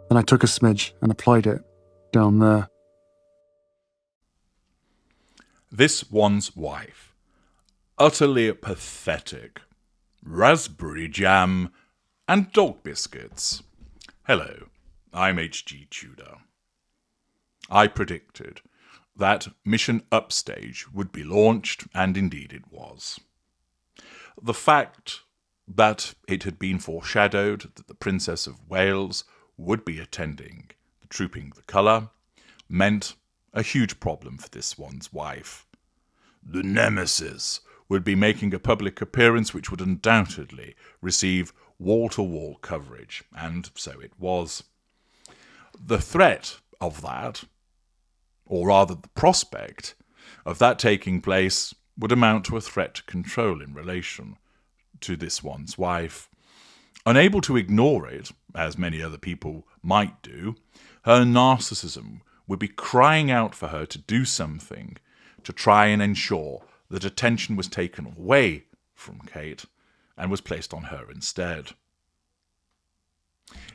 Then I took a smidge and applied it down there. This one's wife. Utterly pathetic. Raspberry jam and dog biscuits. Hello, I'm HG Tudor. I predicted that Mission Upstage would be launched, and indeed it was. The fact that it had been foreshadowed that the Princess of Wales would be attending the Trooping the Colour meant a huge problem for this one's wife. The nemesis would be making a public appearance which would undoubtedly receive wall-to-wall coverage, and so it was. The threat of that, or rather the prospect of that taking place, would amount to a threat to control in relation to this one's wife. Unable to ignore it, as many other people might do, her narcissism would be crying out for her to do something to try and ensure that attention was taken away from Kate and was placed on her instead.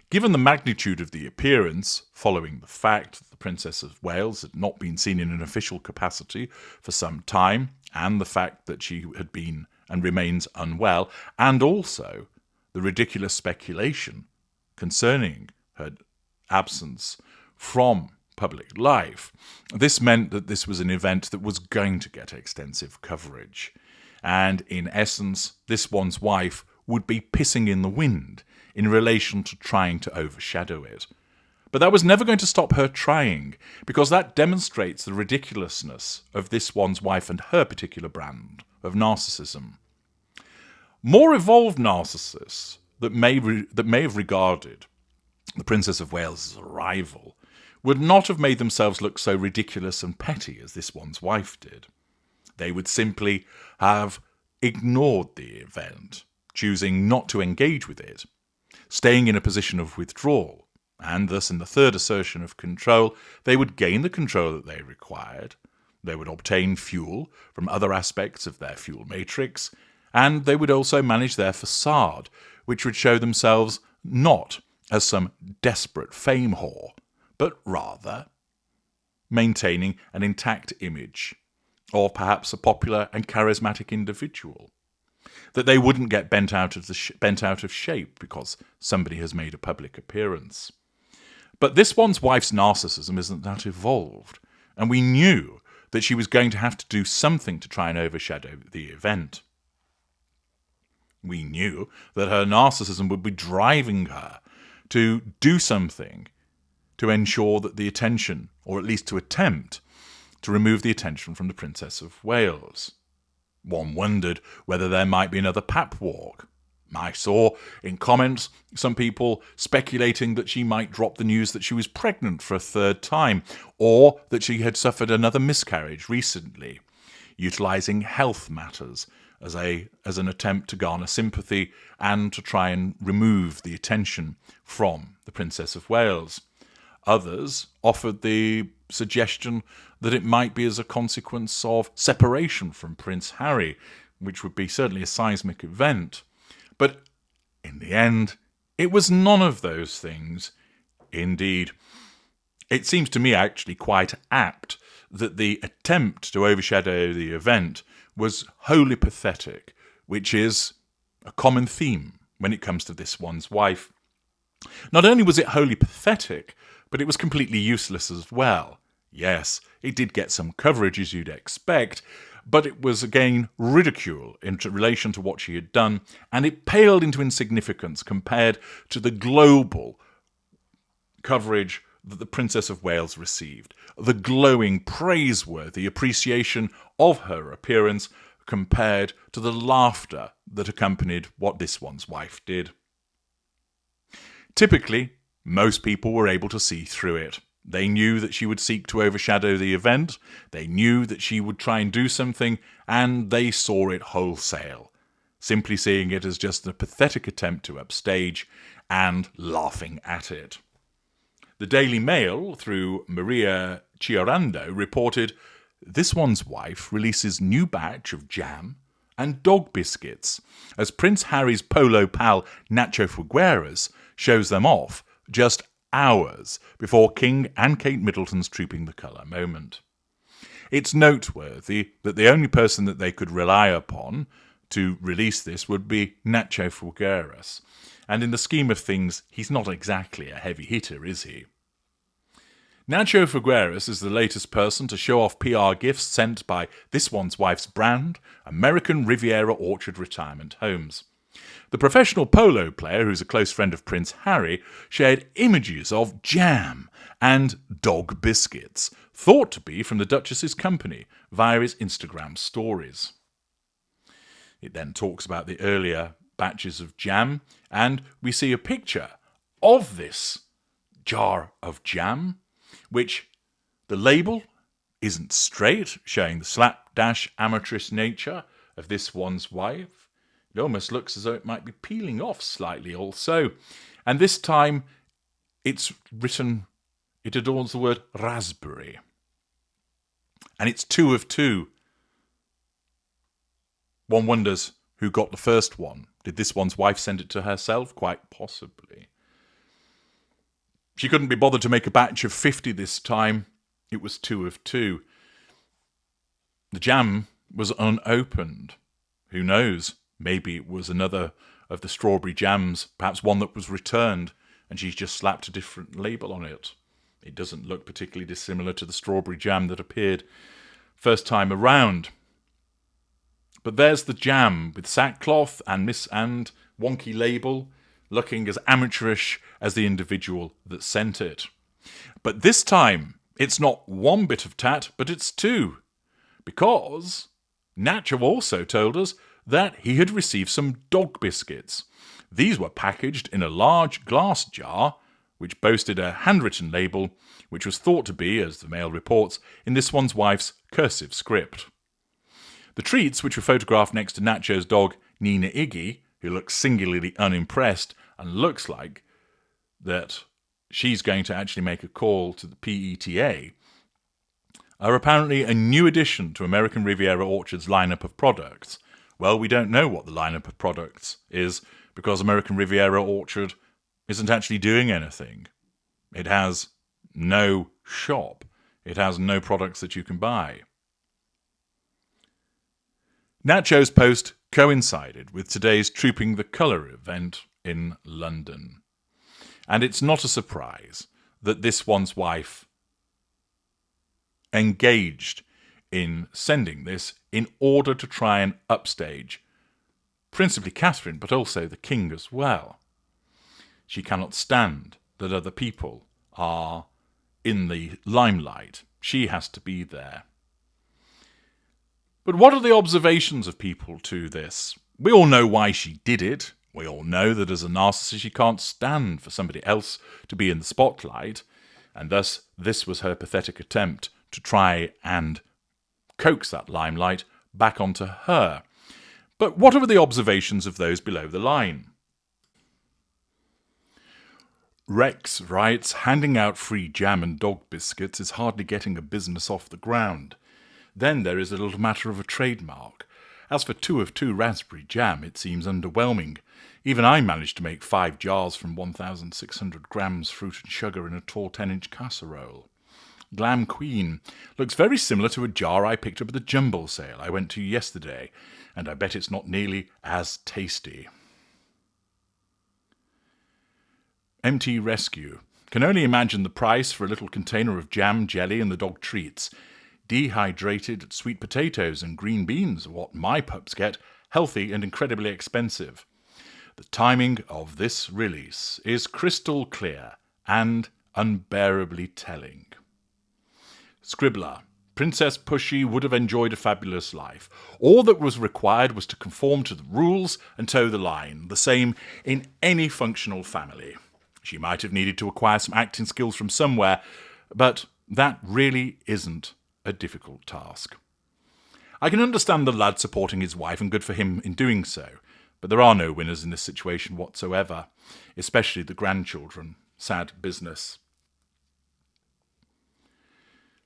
Given the magnitude of the appearance, following the fact that the Princess of Wales had not been seen in an official capacity for some time, and the fact that she had been and remains unwell, and also the ridiculous speculation concerning her absence from public life, this meant that this was an event that was going to get extensive coverage. And in essence, this one's wife would be pissing in the wind in relation to trying to overshadow it. But that was never going to stop her trying, because that demonstrates the ridiculousness of this one's wife and her particular brand of narcissism. More evolved narcissists that may have regarded the Princess of Wales as a rival would not have made themselves look so ridiculous and petty as this one's wife did. They would simply have ignored the event, choosing not to engage with it, staying in a position of withdrawal, and thus in the third assertion of control, they would gain the control that they required, they would obtain fuel from other aspects of their fuel matrix, and they would also manage their facade, which would show themselves not as some desperate fame whore, but rather maintaining an intact image, or perhaps a popular and charismatic individual. That they wouldn't get bent out of shape because somebody has made a public appearance. But this one's wife's narcissism isn't that evolved, and we knew that she was going to have to do something to try and overshadow the event. We knew that her narcissism would be driving her to do something to ensure that the attention, or at least to attempt to remove the attention from the Princess of Wales. One wondered whether there might be another pap walk. I saw in comments some people speculating that she might drop the news that she was pregnant for a third time, or that she had suffered another miscarriage recently, utilising health matters as an attempt to garner sympathy and to try and remove the attention from the Princess of Wales. Others offered the suggestion that it might be as a consequence of separation from Prince Harry, which would be certainly a seismic event. But in the end, it was none of those things. Indeed, it seems to me actually quite apt that the attempt to overshadow the event was wholly pathetic, which is a common theme when it comes to this one's wife. Not only was it wholly pathetic, but it was completely useless as well. Yes, it did get some coverage as you'd expect, but it was again ridicule in relation to what she had done, and it paled into insignificance compared to the global coverage that the Princess of Wales received, the glowing, praiseworthy appreciation of her appearance compared to the laughter that accompanied what this one's wife did. Typically, most people were able to see through it. They knew that she would seek to overshadow the event, they knew that she would try and do something, and they saw it wholesale, simply seeing it as just a pathetic attempt to upstage and laughing at it. The Daily Mail, through Maria Chiarando, reported, "This one's wife releases new batch of jam and dog biscuits as Prince Harry's polo pal Nacho Figueras shows them off just hours before King and Kate Middleton's Trooping the Colour moment. It's noteworthy that the only person that they could rely upon to release this would be Nacho Fulgueras. And in the scheme of things, he's not exactly a heavy hitter, is he? Nacho Fulgueras is the latest person to show off PR gifts sent by This One's Wife's brand, American Riviera Orchard Retirement Homes. The professional polo player, who's a close friend of Prince Harry, shared images of jam and dog biscuits, thought to be from the Duchess's company, via his Instagram stories. It then talks about the earlier batches of jam, and we see a picture of this jar of jam, which the label isn't straight, showing the slapdash amateurish nature of This One's Wife. It almost looks as though it might be peeling off slightly also. And this time it's written, it adorns the word raspberry. And it's 2 of 2. One wonders who got the first one. Did This One's Wife send it to herself? Quite possibly. She couldn't be bothered to make a batch of 50 this time. It was 2 of 2. The jam was unopened. Who knows? Maybe it was another of the strawberry jams, perhaps one that was returned, and she's just slapped a different label on it. It doesn't look particularly dissimilar to the strawberry jam that appeared first time around. But there's the jam with sackcloth and wonky label, looking as amateurish as the individual that sent it. But this time, it's not one bit of tat, but it's 2. Because Nacho also told us that he had received some dog biscuits. These were packaged in a large glass jar, which boasted a handwritten label, which was thought to be, as the Mail reports, in This One's Wife's cursive script. The treats, which were photographed next to Nacho's dog, Nina Iggy, who looks singularly unimpressed and looks like that she's going to actually make a call to the PETA, are apparently a new addition to American Riviera Orchard's lineup of products. Well, we don't know what the lineup of products is because American Riviera Orchard isn't actually doing anything. It has no shop. It has no products that you can buy. Nacho's post coincided with today's Trooping the Colour event in London. And it's not a surprise that This One's Wife engaged in sending this in order to try and upstage principally Catherine, but also the King as well. She cannot stand that other people are in the limelight. She has to be there. But what are the observations of people to this? We all know why she did it. We all know that as a narcissist she can't stand for somebody else to be in the spotlight, and thus this was her pathetic attempt to try and coax that limelight back onto her. But what are the observations of those below the line? Rex writes, handing out free jam and dog biscuits is hardly getting a business off the ground. Then there is a little matter of a trademark. As for 2 of 2 raspberry jam, it seems underwhelming. Even I managed to make 5 jars from 1,600 grams fruit and sugar in a tall 10-inch casserole. Glam Queen looks very similar to a jar I picked up at the jumble sale I went to yesterday, and I bet it's not nearly as tasty. MT Rescue can only imagine the price for a little container of jam, jelly, and the dog treats. Dehydrated sweet potatoes and green beans are what my pups get, healthy and incredibly expensive. The timing of this release is crystal clear and unbearably telling. Scribbler. Princess Pushy would have enjoyed a fabulous life. All that was required was to conform to the rules and toe the line, the same in any functional family. She might have needed to acquire some acting skills from somewhere, but that really isn't a difficult task. I can understand the lad supporting his wife, and good for him in doing so, but there are no winners in this situation whatsoever, especially the grandchildren. Sad business.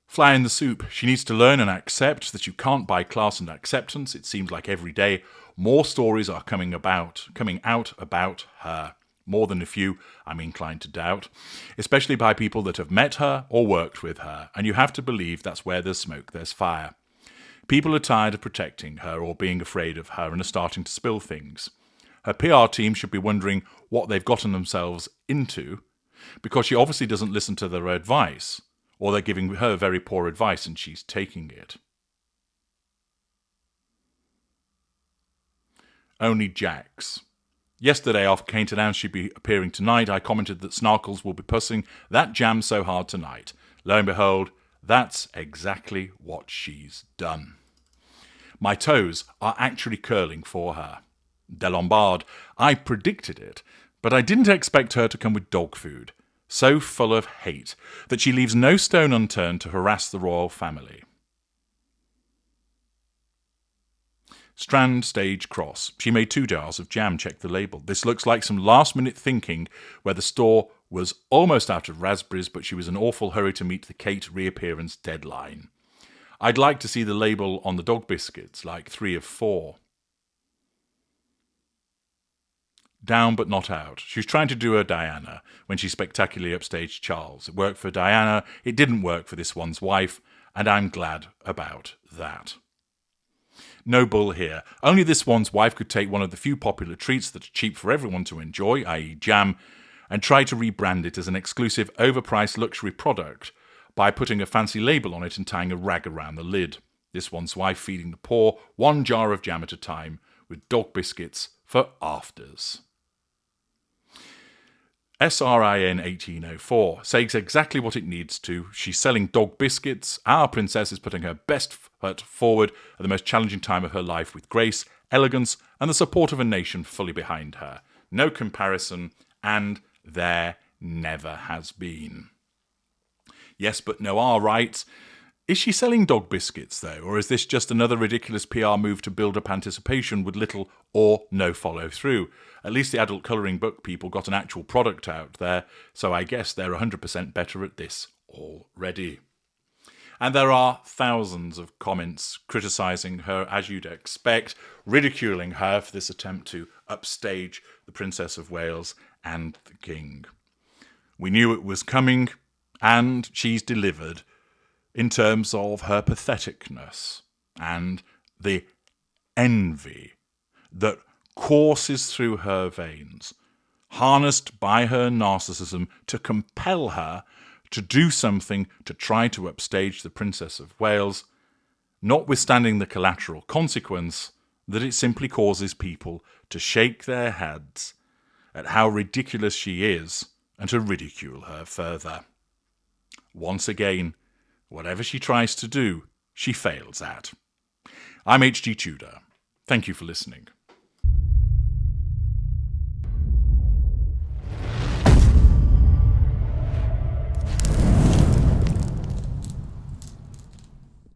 Fly in the soup. She needs to learn and accept that you can't buy class and acceptance. It seems like every day more stories are coming out about her. more than a few, I'm inclined to doubt, especially by people that have met her or worked with her, and you have to believe that's where there's smoke, there's fire. People are tired of protecting her or being afraid of her and are starting to spill things. Her PR team should be wondering what they've gotten themselves into, because she obviously doesn't listen to their advice, or they're giving her very poor advice and she's taking it. Only Jax. Yesterday, after Kate announced she'd be appearing tonight, I commented that Snarkles will be pussing that jam so hard tonight. Lo and behold, that's exactly what she's done. My toes are actually curling for her. De Lombard, I predicted it, but I didn't expect her to come with dog food, so full of hate that she leaves no stone unturned to harass the royal family. Strand Stage Cross. She made 2 jars of jam, check the label. This looks like some last-minute thinking where the store was almost out of raspberries, but she was in an awful hurry to meet the Kate reappearance deadline. I'd like to see the label on the dog biscuits, like 3 of 4. Down but not out. She was trying to do her Diana when she spectacularly upstaged Charles. It worked for Diana, it didn't work for this one's wife, and I'm glad about that. No bull here. Only this one's wife could take one of the few popular treats that are cheap for everyone to enjoy, i.e. jam, and try to rebrand it as an exclusive, overpriced luxury product by putting a fancy label on it and tying a rag around the lid. This one's wife feeding the poor 1 jar of jam at a time with dog biscuits for afters. SRIN 1804 says exactly what it needs to. She's selling dog biscuits. Our princess is putting her best foot forward at the most challenging time of her life with grace, elegance, and the support of a nation fully behind her. No comparison, and there never has been. Yes, but no, all right. Is she selling dog biscuits, though, or is this just another ridiculous PR move to build up anticipation with little or no follow-through? At least the adult colouring book people got an actual product out there, so I guess they're 100% better at this already. And there are thousands of comments criticising her, as you'd expect, ridiculing her for this attempt to upstage the Princess of Wales and the King. We knew it was coming, and she's delivered in terms of her patheticness and the envy that courses through her veins, harnessed by her narcissism to compel her to do something to try to upstage the Princess of Wales, notwithstanding the collateral consequence that it simply causes people to shake their heads at how ridiculous she is and to ridicule her further. Once again, whatever she tries to do, she fails at. I'm HG Tudor. Thank you for listening.